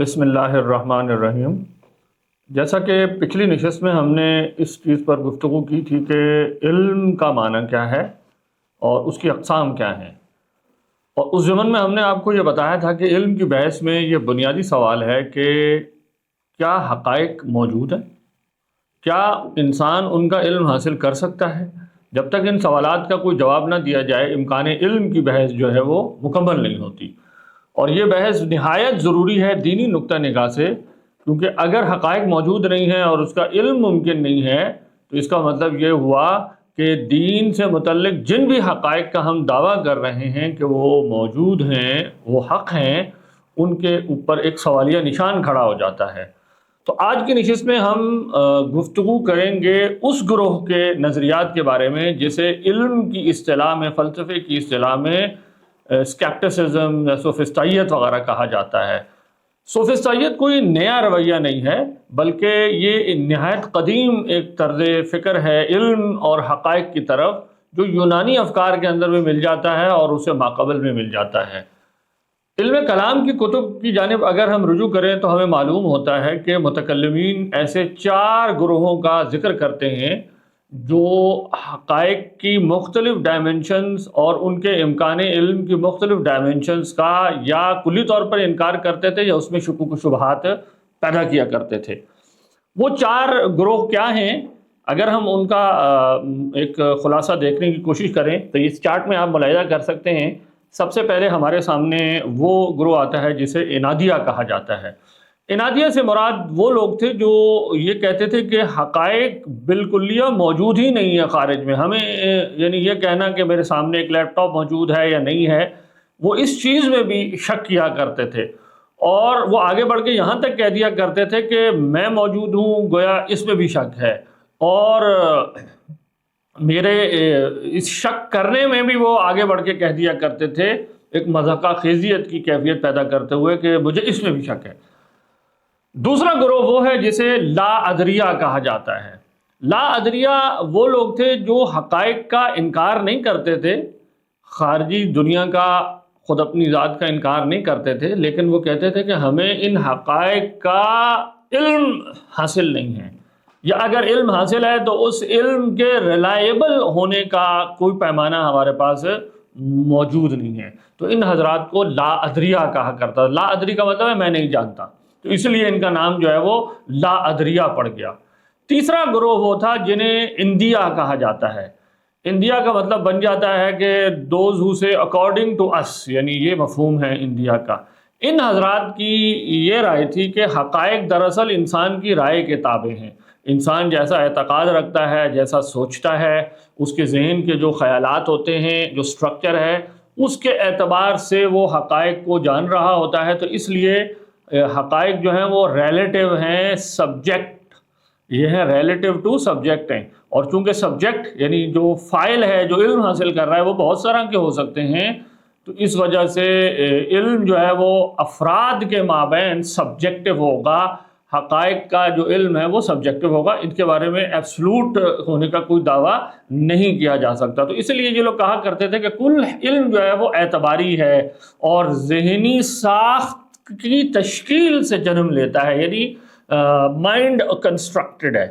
بسم اللہ الرحمن الرحیم۔ جیسا کہ پچھلی نشست میں ہم نے اس چیز پر گفتگو کی تھی کہ علم کا معنی کیا ہے اور اس کی اقسام کیا ہیں، اور اس ضمن میں ہم نے آپ کو یہ بتایا تھا کہ علم کی بحث میں یہ بنیادی سوال ہے کہ کیا حقائق موجود ہیں، کیا انسان ان کا علم حاصل کر سکتا ہے۔ جب تک ان سوالات کا کوئی جواب نہ دیا جائے امکان علم کی بحث جو ہے وہ مکمل نہیں ہوتی، اور یہ بحث نہایت ضروری ہے دینی نقطہ نگاہ سے، کیونکہ اگر حقائق موجود نہیں ہیں اور اس کا علم ممکن نہیں ہے تو اس کا مطلب یہ ہوا کہ دین سے متعلق جن بھی حقائق کا ہم دعویٰ کر رہے ہیں کہ وہ موجود ہیں، وہ حق ہیں، ان کے اوپر ایک سوالیہ نشان کھڑا ہو جاتا ہے۔ تو آج کی نشست میں ہم گفتگو کریں گے اس گروہ کے نظریات کے بارے میں جسے علم کی اصطلاح میں، فلسفے کی اصطلاح میں اسکیپٹسزم یا سوفسٹائیت وغیرہ کہا جاتا ہے۔ سوفسٹائیت کوئی نیا رویہ نہیں ہے، بلکہ یہ نہایت قدیم ایک طرز فکر ہے علم اور حقائق کی طرف، جو یونانی افکار کے اندر بھی مل جاتا ہے اور اسے ماقبل میں مل جاتا ہے۔ علم کلام کی کتب کی جانب اگر ہم رجوع کریں تو ہمیں معلوم ہوتا ہے کہ متکلمین ایسے 4 گروہوں کا ذکر کرتے ہیں جو حقائق کی مختلف ڈائمنشنز اور ان کے امکان علم کی مختلف ڈائمنشنز کا یا کلی طور پر انکار کرتے تھے یا اس میں شکوک و شبہات پیدا کیا کرتے تھے۔ وہ 4 گروہ کیا ہیں؟ اگر ہم ان کا ایک خلاصہ دیکھنے کی کوشش کریں تو اس چارٹ میں آپ ملاحظہ کر سکتے ہیں، سب سے پہلے ہمارے سامنے وہ گروہ آتا ہے جسے عنادیہ کہا جاتا ہے۔ عنادیہ سے مراد وہ لوگ تھے جو یہ کہتے تھے کہ حقائق بالکلیہ موجود ہی نہیں ہے خارج میں، ہمیں یعنی یہ کہنا کہ میرے سامنے ایک لیپ ٹاپ موجود ہے یا نہیں ہے، وہ اس چیز میں بھی شک کیا کرتے تھے، اور وہ آگے بڑھ کے یہاں تک کہہ دیا کرتے تھے کہ میں موجود ہوں، گویا اس میں بھی شک ہے، اور میرے اس شک کرنے میں بھی وہ آگے بڑھ کے کہہ دیا کرتے تھے، ایک مضحکہ خیزیت کی کیفیت پیدا کرتے ہوئے کہ مجھے اس میں بھی شک ہے۔ دوسرا گروہ وہ ہے جسے لا ادریہ کہا جاتا ہے۔ لا ادریہ وہ لوگ تھے جو حقائق کا انکار نہیں کرتے تھے، خارجی دنیا کا، خود اپنی ذات کا انکار نہیں کرتے تھے، لیکن وہ کہتے تھے کہ ہمیں ان حقائق کا علم حاصل نہیں ہے، یا اگر علم حاصل ہے تو اس علم کے ریلائبل ہونے کا کوئی پیمانہ ہمارے پاس موجود نہیں ہے۔ تو ان حضرات کو لا ادریہ کہا کرتا ہے۔ لا ادری کا مطلب ہے میں نہیں جانتا، تو اس لیے ان کا نام جو ہے وہ لا ادریہ پڑ گیا۔ تیسرا گروہ وہ تھا جنہیں اندیہ کہا جاتا ہے۔ اندیہ کا مطلب بن جاتا ہے کہ دوز ہو سے اکارڈنگ ٹو اس، یعنی یہ مفہوم ہے اندیہ کا۔ ان حضرات کی یہ رائے تھی کہ حقائق دراصل انسان کی رائے کے تابع ہیں، انسان جیسا اعتقاد رکھتا ہے، جیسا سوچتا ہے، اس کے ذہن کے جو خیالات ہوتے ہیں، جو سٹرکچر ہے، اس کے اعتبار سے وہ حقائق کو جان رہا ہوتا ہے۔ تو اس لیے حقائق جو ہیں وہ ریلیٹیو ہیں، سبجیکٹ، یہ ہے ریلیٹیو ٹو سبجیکٹ ہیں، اور چونکہ سبجیکٹ یعنی جو فائل ہے، جو علم حاصل کر رہا ہے، وہ بہت طرح کے ہو سکتے ہیں، تو اس وجہ سے علم جو ہے وہ افراد کے مابین سبجیکٹو ہوگا، حقائق کا جو علم ہے وہ سبجیکٹو ہوگا، ان کے بارے میں ایبسلوٹ ہونے کا کوئی دعویٰ نہیں کیا جا سکتا۔ تو اس لیے یہ لوگ کہا کرتے تھے کہ کل علم جو ہے وہ اعتباری ہے اور ذہنی ساخت کی تشکیل سے جنم لیتا ہے، یعنی مائنڈ کنسٹرکٹڈ ہے۔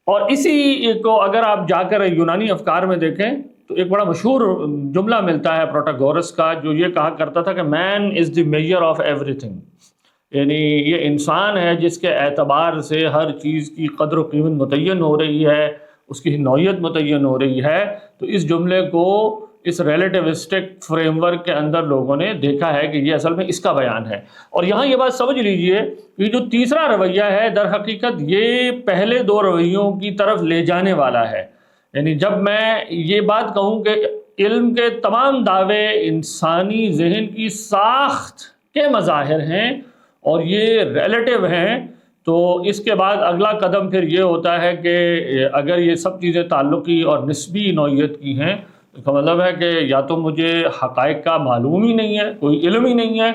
اور اسی کو اگر آپ جا کر یونانی افکار میں دیکھیں تو ایک بڑا مشہور جملہ ملتا ہے پروٹاگورس کا، جو یہ کہا کرتا تھا کہ man is the measure of ایوری تھنگ، یعنی یہ انسان ہے جس کے اعتبار سے ہر چیز کی قدر و قیمت متعین ہو رہی ہے، اس کی نوعیت متعین ہو رہی ہے۔ تو اس جملے کو اس ریلیٹیوسٹک فریم ورک کے اندر لوگوں نے دیکھا ہے کہ یہ اصل میں اس کا بیان ہے۔ اور یہاں یہ بات سمجھ لیجئے کہ جو تیسرا رویہ ہے در حقیقت یہ پہلے 2 رویوں کی طرف لے جانے والا ہے۔ یعنی جب میں یہ بات کہوں کہ علم کے تمام دعوے انسانی ذہن کی ساخت کے مظاہر ہیں اور یہ ریلیٹیو ہیں، تو اس کے بعد اگلا قدم پھر یہ ہوتا ہے کہ اگر یہ سب چیزیں تعلقی اور نسبی نوعیت کی ہیں، اس کا مطلب ہے کہ یا تو مجھے حقائق کا معلوم ہی نہیں ہے، کوئی علم ہی نہیں ہے،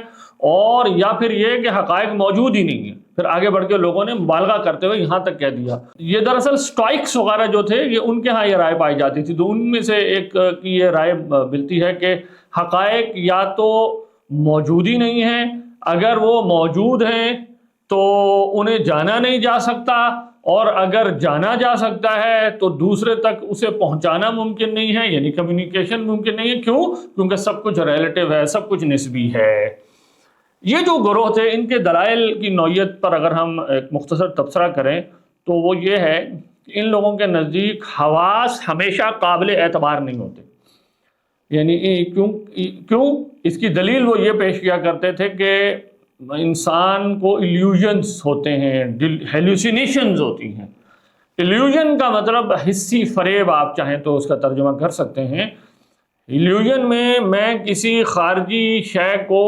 اور یا پھر یہ کہ حقائق موجود ہی نہیں ہے۔ پھر آگے بڑھ کے لوگوں نے مبالغہ کرتے ہوئے یہاں تک کہہ دیا۔ یہ دراصل سٹوئکس وغیرہ جو تھے، یہ ان کے ہاں یہ رائے پائی جاتی تھی، تو ان میں سے ایک کی یہ رائے ملتی ہے کہ حقائق یا تو موجود ہی نہیں ہیں، اگر وہ موجود ہیں تو انہیں جانا نہیں جا سکتا، اور اگر جانا جا سکتا ہے تو دوسرے تک اسے پہنچانا ممکن نہیں ہے، یعنی کمیونیکیشن ممکن نہیں ہے۔ کیوں؟ کیونکہ سب کچھ ریلیٹیو ہے، سب کچھ نسبی ہے۔ یہ جو گروہ تھے، ان کے دلائل کی نوعیت پر اگر ہم ایک مختصر تبصرہ کریں تو وہ یہ ہے کہ ان لوگوں کے نزدیک حواس ہمیشہ قابل اعتبار نہیں ہوتے۔ یعنی کیوں؟ اس کی دلیل وہ یہ پیش کیا کرتے تھے کہ انسان کو ایلیوژنز ہوتے ہیں، ہیلوسینیشنز ہوتی ہیں۔ ایلیوژن کا مطلب حسی فریب، آپ چاہیں تو اس کا ترجمہ کر سکتے ہیں۔ ایلیوژن میں کسی خارجی شے کو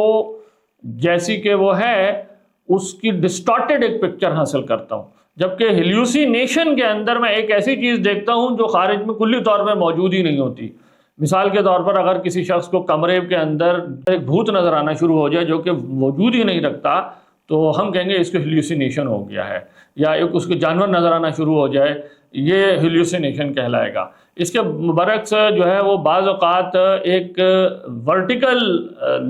جیسی کہ وہ ہے اس کی ڈسٹارٹڈ ایک پکچر حاصل کرتا ہوں، جبکہ ہیلوسینیشن کے اندر میں ایک ایسی چیز دیکھتا ہوں جو خارج میں کلی طور پہ موجود ہی نہیں ہوتی۔ مثال کے طور پر اگر کسی شخص کو کمرے کے اندر ایک بھوت نظر آنا شروع ہو جائے جو کہ وجود ہی نہیں رکھتا، تو ہم کہیں گے اس کو ہیلوسینیشن ہو گیا ہے، یا ایک اس کو جانور نظر آنا شروع ہو جائے، یہ ہیلوسینیشن کہلائے گا۔ اس کے برعکس جو ہے وہ بعض اوقات ایک ورٹیکل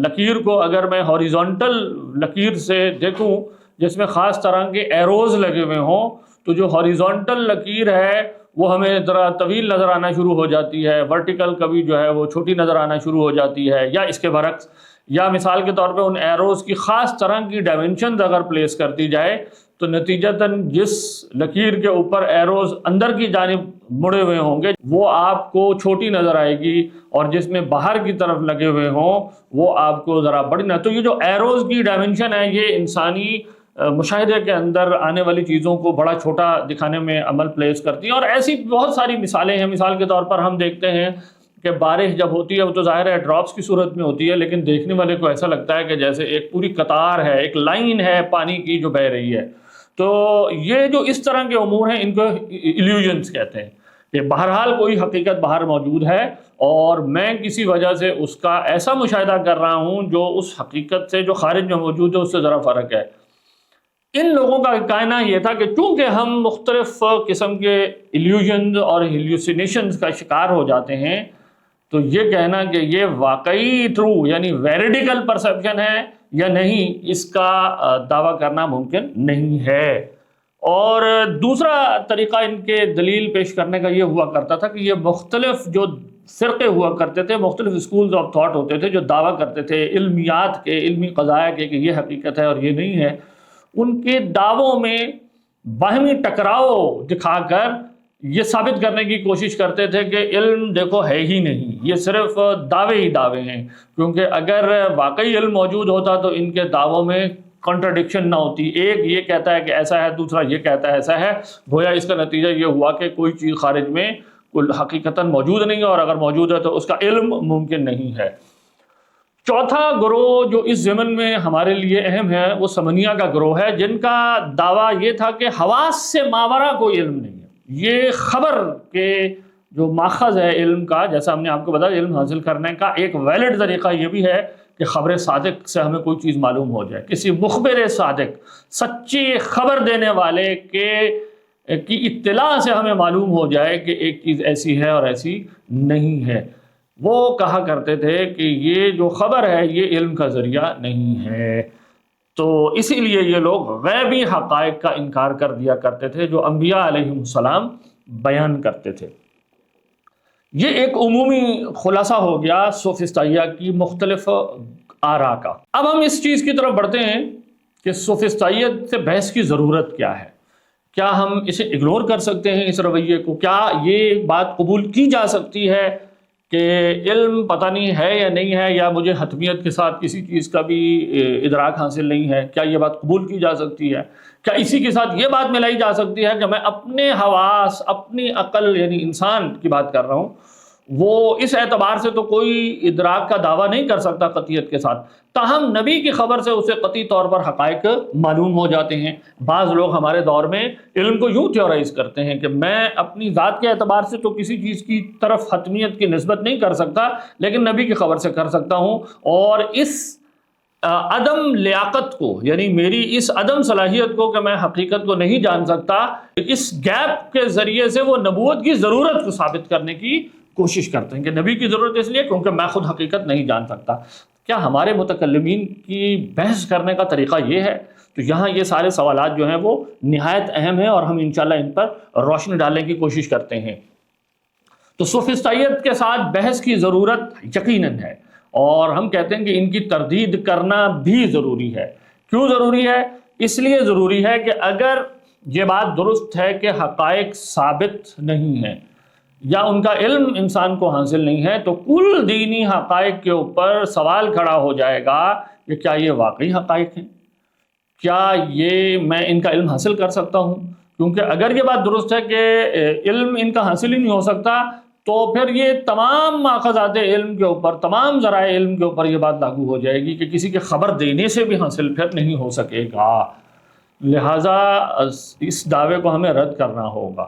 لکیر کو اگر میں ہاریزونٹل لکیر سے دیکھوں جس میں خاص طرح کے ایروز لگے ہوئے ہوں، تو جو ہاریزونٹل لکیر ہے وہ ہمیں ذرا طویل نظر آنا شروع ہو جاتی ہے، ورٹیکل کبھی جو ہے وہ چھوٹی نظر آنا شروع ہو جاتی ہے، یا اس کے برعکس۔ یا مثال کے طور پہ ان ایروز کی خاص طرح کی ڈائمنشنز اگر پلیس کر دی جائے تو نتیجتاً جس لکیر کے اوپر ایروز اندر کی جانب مڑے ہوئے ہوں گے وہ آپ کو چھوٹی نظر آئے گی، اور جس میں باہر کی طرف لگے ہوئے ہوں وہ آپ کو ذرا بڑی نہ۔ تو یہ جو ایروز کی ڈائمنشن ہے یہ انسانی مشاہدے کے اندر آنے والی چیزوں کو بڑا چھوٹا دکھانے میں عمل پلیس کرتی ہیں، اور ایسی بہت ساری مثالیں ہیں۔ مثال کے طور پر ہم دیکھتے ہیں کہ بارش جب ہوتی ہے وہ تو ظاہر ہے ڈراپس کی صورت میں ہوتی ہے، لیکن دیکھنے والے کو ایسا لگتا ہے کہ جیسے ایک پوری قطار ہے، ایک لائن ہے پانی کی جو بہہ رہی ہے۔ تو یہ جو اس طرح کے امور ہیں ان کو ایلیوژنز کہتے ہیں، کہ بہرحال کوئی حقیقت باہر موجود ہے اور میں کسی وجہ سے اس کا ایسا مشاہدہ کر رہا ہوں جو اس حقیقت سے جو خارج میں موجود ہے اس سے ذرا فرق ہے۔ ان لوگوں کا کہنا یہ تھا کہ چونکہ ہم مختلف قسم کے ایلیوژنز اور ہیلوسینیشنز کا شکار ہو جاتے ہیں، تو یہ کہنا کہ یہ واقعی ٹرو یعنی ویریڈیکل پرسیپشن ہے یا نہیں، اس کا دعویٰ کرنا ممکن نہیں ہے۔ اور دوسرا طریقہ ان کے دلیل پیش کرنے کا یہ ہوا کرتا تھا کہ یہ مختلف جو فرقے ہوا کرتے تھے، مختلف اسکولز آف تھاٹ ہوتے تھے جو دعویٰ کرتے تھے علمیات کے، علمی قضایا کے، کہ یہ حقیقت ہے اور یہ نہیں ہے، ان کے دعووں میں باہمی ٹکراؤ دکھا کر یہ ثابت کرنے کی کوشش کرتے تھے کہ علم دیکھو ہے ہی نہیں، یہ صرف دعوے ہی دعوے ہیں، کیونکہ اگر واقعی علم موجود ہوتا تو ان کے دعووں میں کنٹرڈکشن نہ ہوتی، ایک یہ کہتا ہے کہ ایسا ہے، دوسرا یہ کہتا ہے ایسا ہے، گویا اس کا نتیجہ یہ ہوا کہ کوئی چیز خارج میں حقیقتاً موجود نہیں ہے، اور اگر موجود ہے تو اس کا علم ممکن نہیں ہے۔ چوتھا گروہ جو اس ضمن میں ہمارے لیے اہم ہے وہ سمنیہ کا گروہ ہے، جن کا دعویٰ یہ تھا کہ حواس سے ماورا کوئی علم نہیں ہے۔ یہ خبر کے جو ماخذ ہے علم کا، جیسا ہم نے آپ کو بتایا علم حاصل کرنے کا ایک ویلڈ طریقہ یہ بھی ہے کہ خبر صادق سے ہمیں کوئی چیز معلوم ہو جائے، کسی مخبر صادق، سچی خبر دینے والے کی اطلاع سے ہمیں معلوم ہو جائے کہ ایک چیز ایسی ہے اور ایسی نہیں ہے۔ وہ کہا کرتے تھے کہ یہ جو خبر ہے یہ علم کا ذریعہ نہیں ہے، تو اسی لیے یہ لوگ غیبی حقائق کا انکار کر دیا کرتے تھے جو انبیاء علیہم السلام بیان کرتے تھے۔ یہ ایک عمومی خلاصہ ہو گیا سوفسطائیہ کی مختلف آراء کا۔ اب ہم اس چیز کی طرف بڑھتے ہیں کہ سوفسطائیت سے بحث کی ضرورت کیا ہے، کیا ہم اسے اگنور کر سکتے ہیں اس رویے کو، کیا یہ بات قبول کی جا سکتی ہے کہ علم پتہ نہیں ہے یا نہیں ہے، یا مجھے حتمیت کے ساتھ کسی چیز کا بھی ادراک حاصل نہیں ہے، کیا یہ بات قبول کی جا سکتی ہے؟ کیا اسی کے ساتھ یہ بات ملائی جا سکتی ہے کہ میں اپنے حواس، اپنی عقل یعنی انسان کی بات کر رہا ہوں، وہ اس اعتبار سے تو کوئی ادراک کا دعویٰ نہیں کر سکتا قطعیت کے ساتھ، تاہم نبی کی خبر سے اسے قطعی طور پر حقائق معلوم ہو جاتے ہیں۔ بعض لوگ ہمارے دور میں علم کو یوں تھیورائز کرتے ہیں کہ میں اپنی ذات کے اعتبار سے تو کسی چیز کی طرف حتمیت کی نسبت نہیں کر سکتا، لیکن نبی کی خبر سے کر سکتا ہوں، اور اس عدم لیاقت کو یعنی میری اس عدم صلاحیت کو کہ میں حقیقت کو نہیں جان سکتا، اس گیپ کے ذریعے سے وہ نبوت کی ضرورت کو ثابت کرنے کی کوشش کرتے ہیں کہ نبی کی ضرورت اس لیے کیونکہ میں خود حقیقت نہیں جان سکتا۔ کیا ہمارے متکلمین کی بحث کرنے کا طریقہ یہ ہے؟ تو یہاں یہ سارے سوالات جو ہیں وہ نہایت اہم ہیں اور ہم انشاءاللہ ان پر روشنی ڈالنے کی کوشش کرتے ہیں۔ تو سوفسطائیت کے ساتھ بحث کی ضرورت یقیناً ہے، اور ہم کہتے ہیں کہ ان کی تردید کرنا بھی ضروری ہے۔ کیوں ضروری ہے؟ اس لیے ضروری ہے کہ اگر یہ بات درست ہے کہ حقائق ثابت نہیں ہیں یا ان کا علم انسان کو حاصل نہیں ہے، تو کل دینی حقائق کے اوپر سوال کھڑا ہو جائے گا کہ کیا یہ واقعی حقائق ہیں؟ کیا یہ میں ان کا علم حاصل کر سکتا ہوں؟ کیونکہ اگر یہ بات درست ہے کہ علم ان کا حاصل ہی نہیں ہو سکتا، تو پھر یہ تمام ماخذات علم کے اوپر، تمام ذرائع علم کے اوپر یہ بات لاگو ہو جائے گی کہ کسی کے خبر دینے سے بھی حاصل پھر نہیں ہو سکے گا۔ لہٰذا اس دعوے کو ہمیں رد کرنا ہوگا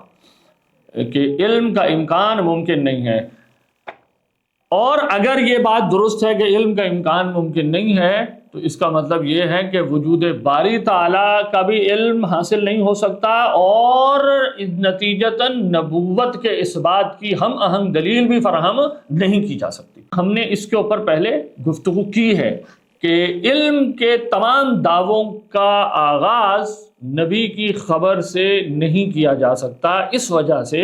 کہ علم کا امکان ممکن نہیں ہے، اور اگر یہ بات درست ہے کہ علم کا امکان ممکن نہیں ہے، تو اس کا مطلب یہ ہے کہ وجود باری تعالیٰ کا بھی علم حاصل نہیں ہو سکتا، اور نتیجتاً نبوت کے اس بات کی ہم آہنگ دلیل بھی فراہم نہیں کی جا سکتی۔ ہم نے اس کے اوپر پہلے گفتگو کی ہے کہ علم کے تمام دعووں کا آغاز نبی کی خبر سے نہیں کیا جا سکتا، اس وجہ سے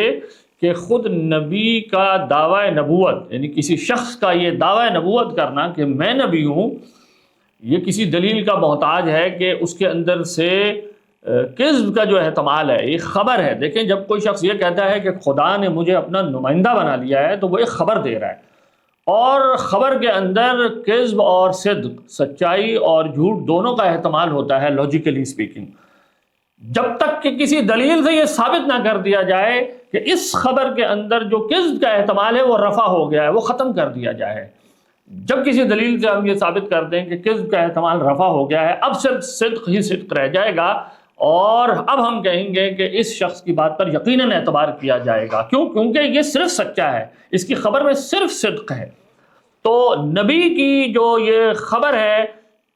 کہ خود نبی کا دعویٰ نبوت، یعنی کسی شخص کا یہ دعویٰ نبوت کرنا کہ میں نبی ہوں، یہ کسی دلیل کا محتاج ہے کہ اس کے اندر سے کذب کا جو احتمال ہے، یہ خبر ہے۔ دیکھیں، جب کوئی شخص یہ کہتا ہے کہ خدا نے مجھے اپنا نمائندہ بنا لیا ہے، تو وہ ایک خبر دے رہا ہے، اور خبر کے اندر کذب اور صدق، سچائی اور جھوٹ دونوں کا احتمال ہوتا ہے لاجیکلی اسپیکنگ۔ جب تک کہ کسی دلیل سے یہ ثابت نہ کر دیا جائے کہ اس خبر کے اندر جو کذب کا احتمال ہے وہ رفع ہو گیا ہے، وہ ختم کر دیا جائے۔ جب کسی دلیل سے ہم یہ ثابت کر دیں کہ کذب کا احتمال رفع ہو گیا ہے، اب صرف صدق ہی صدق رہ جائے گا، اور اب ہم کہیں گے کہ اس شخص کی بات پر یقیناً اعتبار کیا جائے گا۔ کیوں؟ کیونکہ یہ صرف سچا ہے، اس کی خبر میں صرف صدق ہے۔ تو نبی کی جو یہ خبر ہے،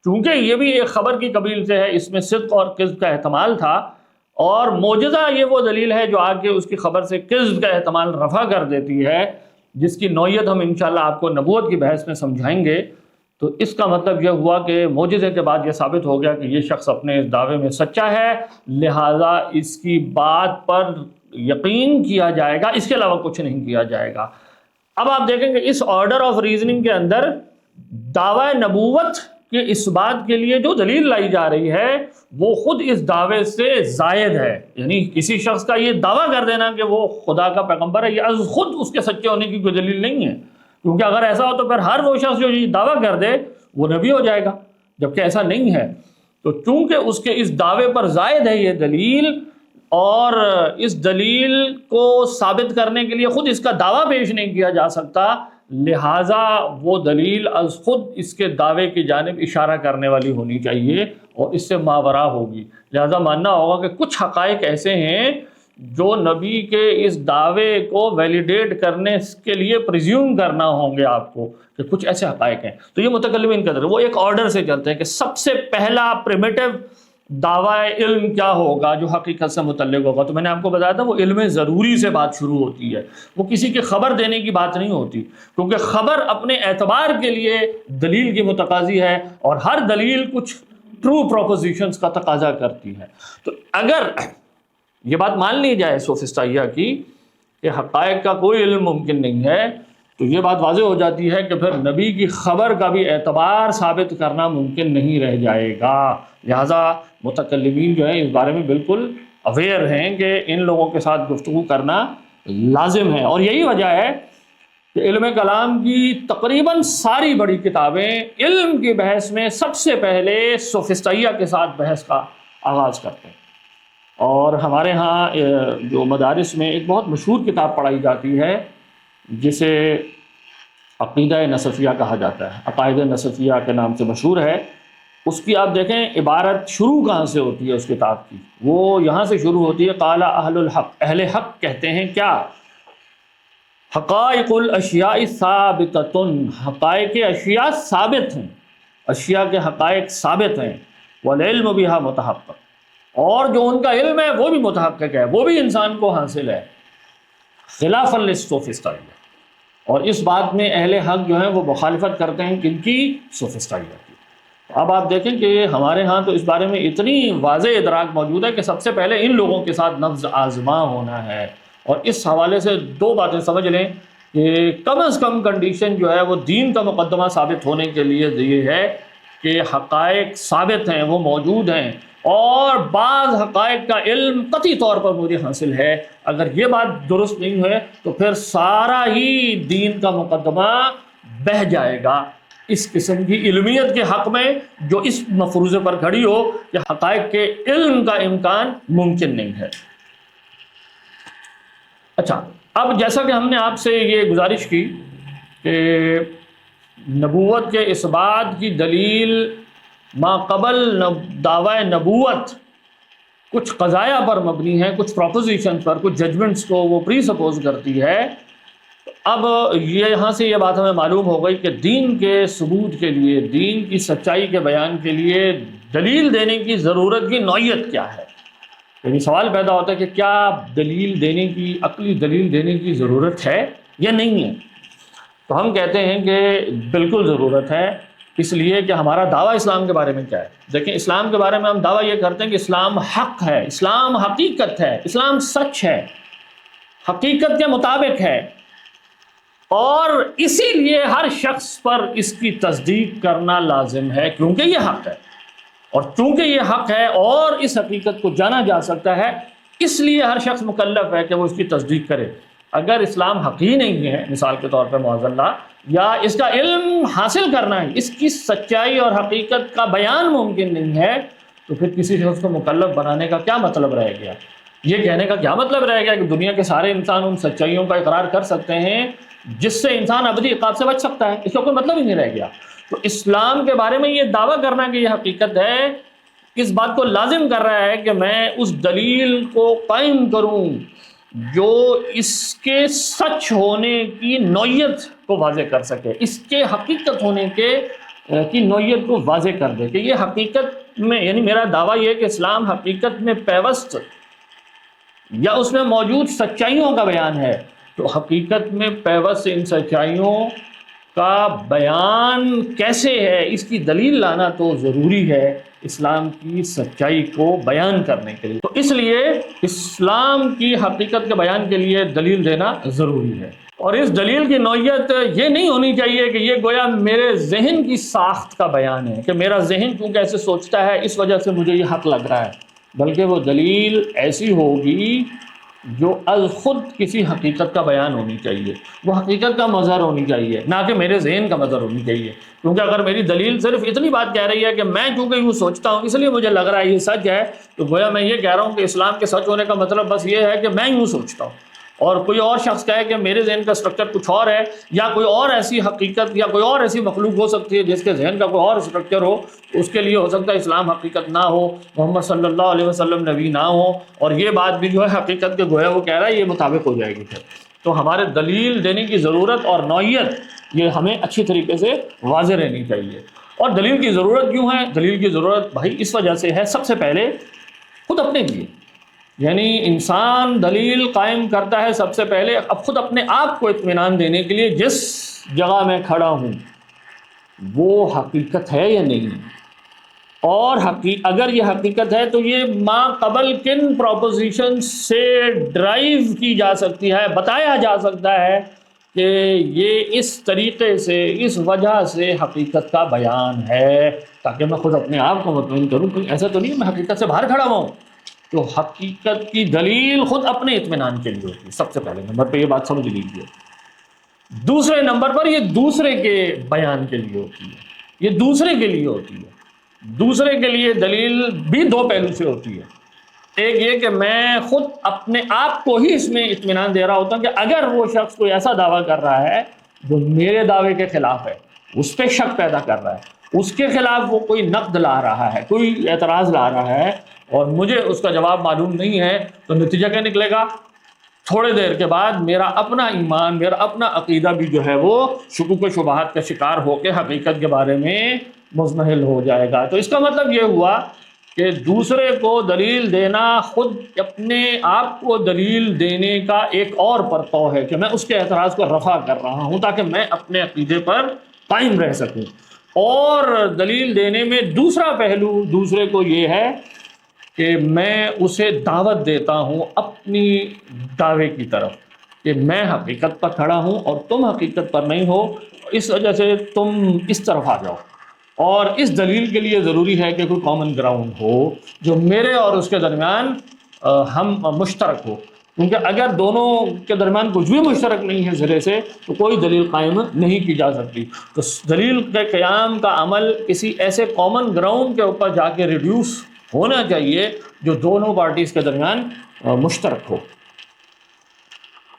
چونکہ یہ بھی ایک خبر کی قبیل سے ہے، اس میں صدق اور کذب کا احتمال تھا، اور معجزہ یہ وہ دلیل ہے جو آ کے اس کی خبر سے کذب کا احتمال رفع کر دیتی ہے، جس کی نوعیت ہم انشاءاللہ آپ کو نبوت کی بحث میں سمجھائیں گے۔ تو اس کا مطلب یہ ہوا کہ معجزے کے بعد یہ ثابت ہو گیا کہ یہ شخص اپنے اس دعوے میں سچا ہے، لہٰذا اس کی بات پر یقین کیا جائے گا، اس کے علاوہ کچھ نہیں کیا جائے گا۔ اب آپ دیکھیں کہ اس آرڈر آف ریزننگ کے اندر دعوی نبوت کے اس بات کے لیے جو دلیل لائی جا رہی ہے وہ خود اس دعوے سے زائد ہے، یعنی کسی شخص کا یہ دعویٰ کر دینا کہ وہ خدا کا پیغمبر ہے، یہ از خود اس کے سچے ہونے کی کوئی دلیل نہیں ہے، کیونکہ اگر ایسا ہو تو پھر ہر وہ شخص جو یہ دعویٰ کر دے وہ نبی ہو جائے گا، جبکہ ایسا نہیں ہے۔ تو چونکہ اس کے اس دعوے پر زائد ہے یہ دلیل، اور اس دلیل کو ثابت کرنے کے لیے خود اس کا دعویٰ پیش نہیں کیا جا سکتا، لہٰذا وہ دلیل از خود اس کے دعوے کی جانب اشارہ کرنے والی ہونی چاہیے اور اس سے ماورا ہوگی۔ لہٰذا ماننا ہوگا کہ کچھ حقائق ایسے ہیں جو نبی کے اس دعوے کو ویلیڈیٹ کرنے کے لیے پریزیوم کرنا ہوں گے آپ کو، کہ کچھ ایسے حقائق ہیں۔ تو یہ متکلمین کا وہ ایک آرڈر سے چلتے ہیں کہ سب سے پہلا پریمیٹیو دعویٰ علم کیا ہوگا جو حقیقت سے متعلق ہوگا، تو میں نے آپ کو بتایا تھا وہ علم ضروری سے بات شروع ہوتی ہے، وہ کسی کی خبر دینے کی بات نہیں ہوتی، کیونکہ خبر اپنے اعتبار کے لیے دلیل کی متقاضی ہے، اور ہر دلیل کچھ ٹرو پروپوزیشنز کا تقاضا کرتی ہے۔ تو اگر یہ بات مان لی جائے سوفسطائیہ کی کہ حقائق کا کوئی علم ممکن نہیں ہے، تو یہ بات واضح ہو جاتی ہے کہ پھر نبی کی خبر کا بھی اعتبار ثابت کرنا ممکن نہیں رہ جائے گا۔ لہٰذا متکلمین جو ہیں اس بارے میں بالکل اویئر ہیں کہ ان لوگوں کے ساتھ گفتگو کرنا لازم ہے، اور یہی وجہ ہے کہ علم کلام کی تقریباً ساری بڑی کتابیں علم کی بحث میں سب سے پہلے سوفسطائیہ کے ساتھ بحث کا آغاز کرتے ہیں۔ اور ہمارے ہاں جو مدارس میں ایک بہت مشہور کتاب پڑھائی جاتی ہے جسے عقیدہ نصفیہ کہا جاتا ہے، عقائد نصفیہ کے نام سے مشہور ہے۔ اس کی آپ دیکھیں عبارت شروع کہاں سے ہوتی ہے اس کتاب کی، وہ یہاں سے شروع ہوتی ہے، قال اہل الحق، اہل حق کہتے ہیں کیا؟ حقائق الاشیاء ثابتۃ، حقائق اشیاء ثابت ہیں، اشیاء کے حقائق ثابت ہیں، والعلم بها متحقق، اور جو ان کا علم ہے وہ بھی متحقق ہے، وہ بھی انسان کو حاصل ہے، خلافاً للسوفسطائیہ۔ اور اس بات میں اہل حق جو ہیں وہ مخالفت کرتے ہیں کن کی؟ سوفسٹائیہ کی۔ اب آپ دیکھیں کہ ہمارے ہاں تو اس بارے میں اتنی واضح ادراک موجود ہے کہ سب سے پہلے ان لوگوں کے ساتھ نفس آزما ہونا ہے، اور اس حوالے سے دو باتیں سمجھ لیں کہ کم از کم کنڈیشن جو ہے وہ دین کا مقدمہ ثابت ہونے کے لیے یہ ہے کہ حقائق ثابت ہیں، وہ موجود ہیں، اور بعض حقائق کا علم قطعی طور پر مجھے حاصل ہے۔ اگر یہ بات درست نہیں ہے تو پھر سارا ہی دین کا مقدمہ بہہ جائے گا اس قسم کی علمیت کے حق میں جو اس مفروضے پر کھڑی ہو کہ حقائق کے علم کا امکان ممکن نہیں ہے۔ اچھا، اب جیسا کہ ہم نے آپ سے یہ گزارش کی کہ نبوت کے اس بات کی دلیل ما قبل دعوی نبوت کچھ قضایا پر مبنی ہے، کچھ پروپوزیشن پر، کچھ ججمنٹس کو وہ پری سپوز کرتی ہے۔ اب یہاں سے یہ بات ہمیں معلوم ہو گئی کہ دین کے ثبوت کے لیے، دین کی سچائی کے بیان کے لیے دلیل دینے کی ضرورت کی نوعیت کیا ہے۔ یعنی سوال پیدا ہوتا ہے کہ کیا دلیل دینے کی، عقلی دلیل دینے کی ضرورت ہے یا نہیں ہے؟ تو ہم کہتے ہیں کہ بالکل ضرورت ہے، اس لیے کہ ہمارا دعویٰ اسلام کے بارے میں کیا ہے۔ دیکھیں، اسلام کے بارے میں ہم دعویٰ یہ کرتے ہیں کہ اسلام حق ہے، اسلام حقیقت ہے، اسلام سچ ہے، حقیقت کے مطابق ہے، اور اسی لیے ہر شخص پر اس کی تصدیق کرنا لازم ہے کیونکہ یہ حق ہے، اور چونکہ یہ حق ہے اور اس حقیقت کو جانا جا سکتا ہے، اس لیے ہر شخص مکلف ہے کہ وہ اس کی تصدیق کرے۔ اگر اسلام حق ہی نہیں ہے، مثال کے طور پر معاذ اللہ، یا اس کا علم حاصل کرنا ہے، اس کی سچائی اور حقیقت کا بیان ممکن نہیں ہے، تو پھر کسی شخص کو مکلف بنانے کا کیا مطلب رہ گیا؟ یہ کہنے کا کیا مطلب رہ گیا کہ دنیا کے سارے انسان ان سچائیوں کا اقرار کر سکتے ہیں جس سے انسان ابدی عقاب سے بچ سکتا ہے؟ اس کا کوئی مطلب ہی نہیں رہ گیا۔ تو اسلام کے بارے میں یہ دعویٰ کرنا کہ یہ حقیقت ہے، اس بات کو لازم کر رہا ہے کہ میں اس دلیل کو قائم کروں جو اس کے سچ ہونے کی نوعیت کو واضح کر سکے، اس کے حقیقت ہونے کی نوعیت کو واضح کر دے کہ یہ حقیقت میں، یعنی میرا دعویٰ یہ ہے کہ اسلام حقیقت میں پیوست یا اس میں موجود سچائیوں کا بیان ہے۔ تو حقیقت میں پیوست ان سچائیوں کا بیان کیسے ہے، اس کی دلیل لانا تو ضروری ہے اسلام کی سچائی کو بیان کرنے کے لیے۔ تو اس لیے اسلام کی حقیقت کے بیان کے لیے دلیل دینا ضروری ہے، اور اس دلیل کی نوعیت یہ نہیں ہونی چاہیے کہ یہ گویا میرے ذہن کی ساخت کا بیان ہے کہ میرا ذہن کیونکہ ایسے سوچتا ہے اس وجہ سے مجھے یہ حق لگ رہا ہے، بلکہ وہ دلیل ایسی ہوگی جو از خود کسی حقیقت کا بیان ہونی چاہیے، وہ حقیقت کا مظہر ہونی چاہیے، نہ کہ میرے ذہن کا مظہر ہونی چاہیے۔ کیونکہ اگر میری دلیل صرف اتنی بات کہہ رہی ہے کہ میں چونکہ یوں سوچتا ہوں اس لیے مجھے لگ رہا ہے یہ سچ ہے، تو گویا میں یہ کہہ رہا ہوں کہ اسلام کے سچ ہونے کا مطلب بس یہ ہے کہ میں یوں سوچتا ہوں، اور کوئی اور شخص کہے کہ میرے ذہن کا اسٹرکچر کچھ اور ہے، یا کوئی اور ایسی حقیقت یا کوئی اور ایسی مخلوق ہو سکتی ہے جس کے ذہن کا کوئی اور اسٹرکچر ہو، اس کے لیے ہو سکتا ہے اسلام حقیقت نہ ہو، محمد صلی اللہ علیہ وسلم نبی نہ ہو، اور یہ بات بھی جو ہے حقیقت کے گویا وہ کہہ رہا ہے یہ مطابق ہو جائے گی۔ پھر تو ہمارے دلیل دینے کی ضرورت اور نوعیت یہ ہمیں اچھی طریقے سے واضح رہنی چاہیے۔ اور دلیل کی ضرورت کیوں ہے؟ دلیل کی ضرورت بھائی اس وجہ سے ہے، سب سے پہلے خود اپنے لیے، یعنی انسان دلیل قائم کرتا ہے سب سے پہلے اب خود اپنے آپ کو اطمینان دینے کے لیے جس جگہ میں کھڑا ہوں وہ حقیقت ہے یا نہیں، اور اگر یہ حقیقت ہے تو یہ ما قبل کن پروپوزیشن سے ڈرائیو کی جا سکتی ہے، بتایا جا سکتا ہے کہ یہ اس طریقے سے، اس وجہ سے حقیقت کا بیان ہے، تاکہ میں خود اپنے آپ کو مطمئن کروں کہ ایسا تو نہیں میں حقیقت سے باہر کھڑا ہوں۔ تو حقیقت کی دلیل خود اپنے اطمینان کے لیے ہوتی ہے، سب سے پہلے نمبر پہ یہ بات سمجھ لیجیے۔ دوسرے نمبر پر یہ دوسرے کے بیان کے لیے ہوتی ہے، یہ دوسرے کے لیے ہوتی ہے۔ دوسرے کے لیے دلیل بھی دو پہلو سے ہوتی ہے، ایک یہ کہ میں خود اپنے آپ کو ہی اس میں اطمینان دے رہا ہوتا ہوں کہ اگر وہ شخص کوئی ایسا دعویٰ کر رہا ہے جو میرے دعوے کے خلاف ہے، اس پہ شک پیدا کر رہا ہے، اس کے خلاف وہ کوئی نقد لا رہا ہے، کوئی اعتراض لا رہا ہے، اور مجھے اس کا جواب معلوم نہیں ہے، تو نتیجہ کیا نکلے گا؟ تھوڑے دیر کے بعد میرا اپنا ایمان، میرا اپنا عقیدہ بھی جو ہے وہ شکوک و شبہات کا شکار ہو کے حقیقت کے بارے میں مزمحل ہو جائے گا۔ تو اس کا مطلب یہ ہوا کہ دوسرے کو دلیل دینا خود اپنے آپ کو دلیل دینے کا ایک اور پرتو ہے کہ میں اس کے اعتراض کو رفع کر رہا ہوں تاکہ میں اپنے عقیدے پر قائم رہ سکوں. اور دلیل دینے میں دوسرا پہلو دوسرے کو یہ ہے کہ میں اسے دعوت دیتا ہوں اپنی دعوے کی طرف کہ میں حقیقت پر کھڑا ہوں اور تم حقیقت پر نہیں ہو، اس وجہ سے تم اس طرف آ جاؤ. اور اس دلیل کے لیے ضروری ہے کہ کوئی کامن گراؤنڈ ہو جو میرے اور اس کے درمیان ہم مشترک ہو، کیونکہ اگر دونوں کے درمیان کچھ بھی مشترک نہیں ہے سرے سے تو کوئی دلیل قائم نہیں کی جا سکتی. تو دلیل کے قیام کا عمل کسی ایسے کامن گراؤنڈ کے اوپر جا کے ریڈیوس ہونا چاہیے جو دونوں پارٹیز کے درمیان مشترک ہو.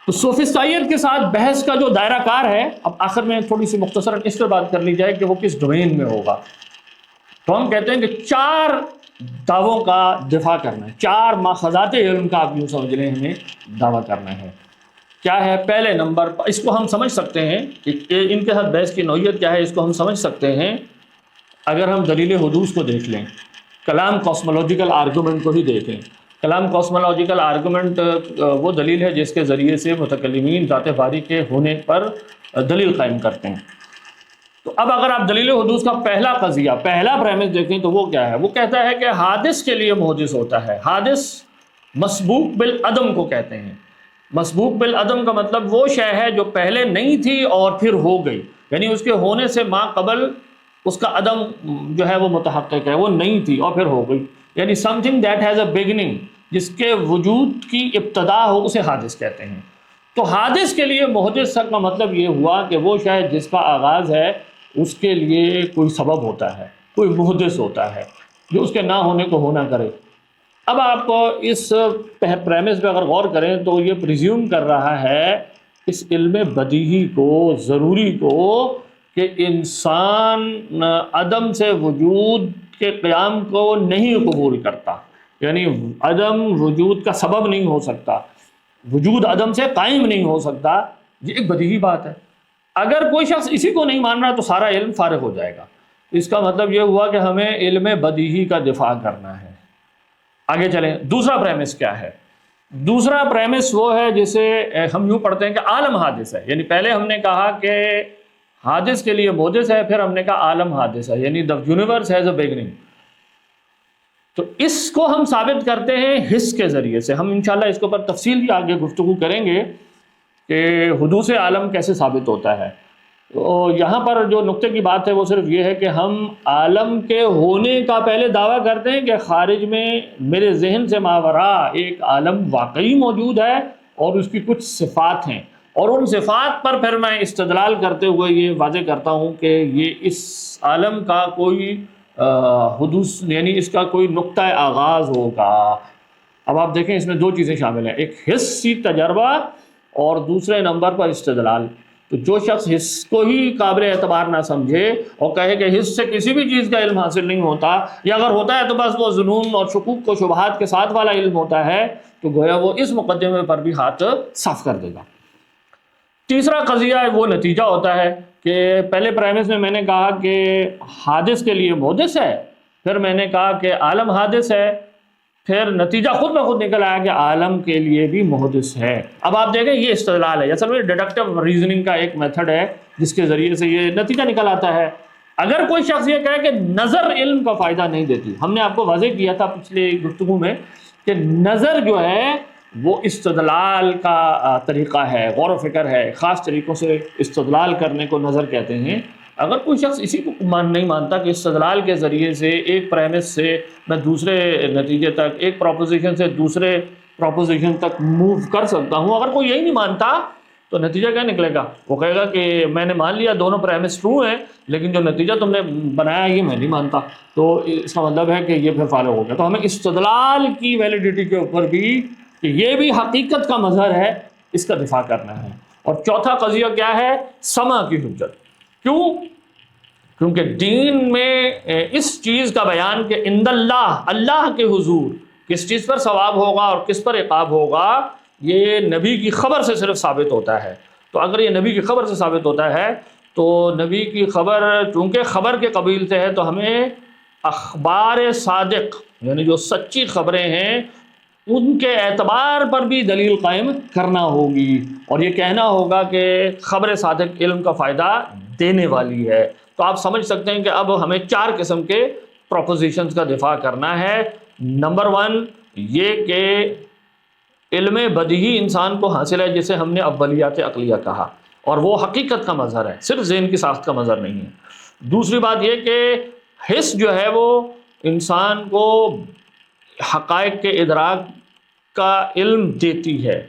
تو سوفسٹائیت کے ساتھ بحث کا جو دائرہ کار ہے، اب آخر میں تھوڑی سی مختصراً اس پر بات کر لی جائے کہ وہ کس ڈومین میں ہوگا. تو ہم کہتے ہیں کہ 4 دعووں کا دفاع کرنا ہے، 4 ماخذات علم کا آپ یوں سمجھ لیں ہمیں دعویٰ کرنا ہے. کیا ہے؟ پہلے نمبر اس کو ہم سمجھ سکتے ہیں کہ ان کے ساتھ بحث کی نوعیت کیا ہے، اس کو ہم سمجھ سکتے ہیں اگر ہم دلیل حدوث کو دیکھ لیں، کلام کاسمولوجیکل آرگومنٹ کو ہی دیکھیں. کلام کاسمولوجیکل آرگومنٹ وہ دلیل ہے جس کے ذریعے سے متکلمین ذات باری کے ہونے پر دلیل قائم کرتے ہیں. تو اب اگر آپ دلیل حدوث کا پہلا قضیہ، پہلا پریمس دیکھیں تو وہ کیا ہے؟ وہ کہتا ہے کہ حادث کے لیے محدث ہوتا ہے. حادث مسبوق بالعدم کو کہتے ہیں. مسبوق بالعدم کا مطلب وہ شے ہے جو پہلے نہیں تھی اور پھر ہو گئی، یعنی اس کے ہونے سے ما قبل اس کا عدم جو ہے وہ متحقق ہے، وہ نہیں تھی اور پھر ہو گئی. یعنی some thing that has a beginning, جس کے وجود کی ابتدا ہو، اسے حادث کہتے ہیں. تو حادث کے لیے محدث کا مطلب یہ ہوا کہ وہ شاید جس کا آغاز ہے اس کے لیے کوئی سبب ہوتا ہے، کوئی محدث ہوتا ہے جو اس کے نہ ہونے کو ہونا کرے. اب آپ اس پریمس پہ اگر غور کریں تو یہ پریزیوم کر رہا ہے اس علم بدیہی کو، ضروری کو، کہ انسان عدم سے وجود کے قیام کو نہیں قبول کرتا، یعنی عدم وجود کا سبب نہیں ہو سکتا، وجود عدم سے قائم نہیں ہو سکتا. یہ ایک بدیہی بات ہے. اگر کوئی شخص اسی کو نہیں مان رہا تو سارا علم فارغ ہو جائے گا. اس کا مطلب یہ ہوا کہ ہمیں علم بدیہی کا دفاع کرنا ہے. آگے چلیں، دوسرا پریمس کیا ہے؟ دوسرا پریمس وہ ہے جسے ہم یوں پڑھتے ہیں کہ عالم حادث ہے. یعنی پہلے ہم نے کہا کہ حادث کے لیے محدث ہے، پھر ہم نے کہا عالم حادث ہے، یعنی the universe has a beginning. تو اس کو ہم ثابت کرتے ہیں حس کے ذریعے سے. ہم انشاءاللہ اس کے اوپر تفصیل بھی آگے گفتگو کریں گے کہ حدوث عالم کیسے ثابت ہوتا ہے. تو یہاں پر جو نقطے کی بات ہے وہ صرف یہ ہے کہ ہم عالم کے ہونے کا پہلے دعویٰ کرتے ہیں کہ خارج میں میرے ذہن سے ماورا ایک عالم واقعی موجود ہے اور اس کی کچھ صفات ہیں، اور ان صفات پر پھر میں استدلال کرتے ہوئے یہ واضح کرتا ہوں کہ یہ اس عالم کا کوئی حدوث، یعنی اس کا کوئی نقطہ آغاز ہوگا. اب آپ دیکھیں اس میں 2 چیزیں شامل ہیں، ایک حسی تجربہ اور دوسرے نمبر پر استدلال. تو جو شخص حس کو ہی قابل اعتبار نہ سمجھے اور کہے کہ حس سے کسی بھی چیز کا علم حاصل نہیں ہوتا، یا اگر ہوتا ہے تو بس وہ ظنون اور شکوک و شبہات کے ساتھ والا علم ہوتا ہے، تو گویا وہ اس مقدمے پر بھی ہاتھ صاف کر دے گا. تیسرا قضیہ وہ نتیجہ ہوتا ہے کہ پہلے پریمس میں نے کہا کہ حادث کے لیے محدث ہے، پھر میں نے کہا کہ عالم حادث ہے، پھر نتیجہ خود بخود نکل آیا کہ عالم کے لیے بھی محدث ہے. اب آپ دیکھیں یہ استدلال ہے، اصل میں ڈیڈکٹیو ریزننگ کا ایک میتھڈ ہے جس کے ذریعے سے یہ نتیجہ نکل آتا ہے. اگر کوئی شخص یہ کہے کہ نظر علم کا فائدہ نہیں دیتی، ہم نے آپ کو واضح کیا تھا پچھلے گفتگو میں کہ نظر جو ہے وہ استدلال کا طریقہ ہے، غور و فکر ہے، خاص طریقوں سے استدلال کرنے کو نظر کہتے ہیں. اگر کوئی شخص اسی کو نہیں مانتا کہ استدلال کے ذریعے سے ایک پریمس سے میں دوسرے نتیجے تک، ایک پروپوزیشن سے دوسرے پروپوزیشن تک موو کر سکتا ہوں، اگر کوئی یہی نہیں مانتا تو نتیجہ کیا نکلے گا؟ وہ کہے گا کہ میں نے مان لیا دونوں پریمس ٹرو ہیں، لیکن جو نتیجہ تم نے بنایا یہ میں نہیں مانتا. تو اس کا مطلب ہے کہ یہ پھر فالو ہو گیا. تو ہمیں استدلال کی ویلیڈیٹی کے اوپر بھی کہ یہ بھی حقیقت کا مظہر ہے، اس کا دفاع کرنا ہے. اور چوتھا قضیہ کیا ہے؟ سما کی حجت. کیوں؟ کیونکہ دین میں اس چیز کا بیان کہ عند اللہ، اللہ کے حضور کس چیز پر ثواب ہوگا اور کس پر عقاب ہوگا، یہ نبی کی خبر سے صرف ثابت ہوتا ہے. تو اگر یہ نبی کی خبر سے ثابت ہوتا ہے تو نبی کی خبر چونکہ خبر کے قبیل سے ہے تو ہمیں اخبار صادق یعنی جو سچی خبریں ہیں ان کے اعتبار پر بھی دلیل قائم کرنا ہوگی، اور یہ کہنا ہوگا کہ خبر صادق علم کا فائدہ دینے والی ہے۔ تو آپ سمجھ سکتے ہیں کہ اب ہمیں 4 قسم کے پروپوزیشنز کا دفاع کرنا ہے۔ نمبر 1 یہ کہ علم بدیہی انسان کو حاصل ہے، جسے ہم نے اولیات عقلیہ کہا، اور وہ حقیقت کا مظہر ہے، صرف ذہن کی ساخت کا مظہر نہیں ہے۔ دوسری بات یہ کہ حس جو ہے وہ انسان کو حقائق کے ادراک کا علم دیتی ہے۔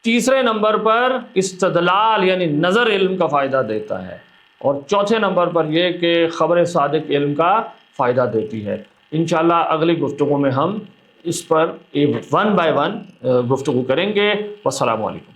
تیسرے نمبر پر استدلال یعنی نظر علم کا فائدہ دیتا ہے، اور چوتھے نمبر پر یہ کہ خبر صادق علم کا فائدہ دیتی ہے۔ انشاءاللہ اگلی گفتگو میں ہم اس پر 1 by 1 گفتگو کریں گے۔ والسلام علیکم۔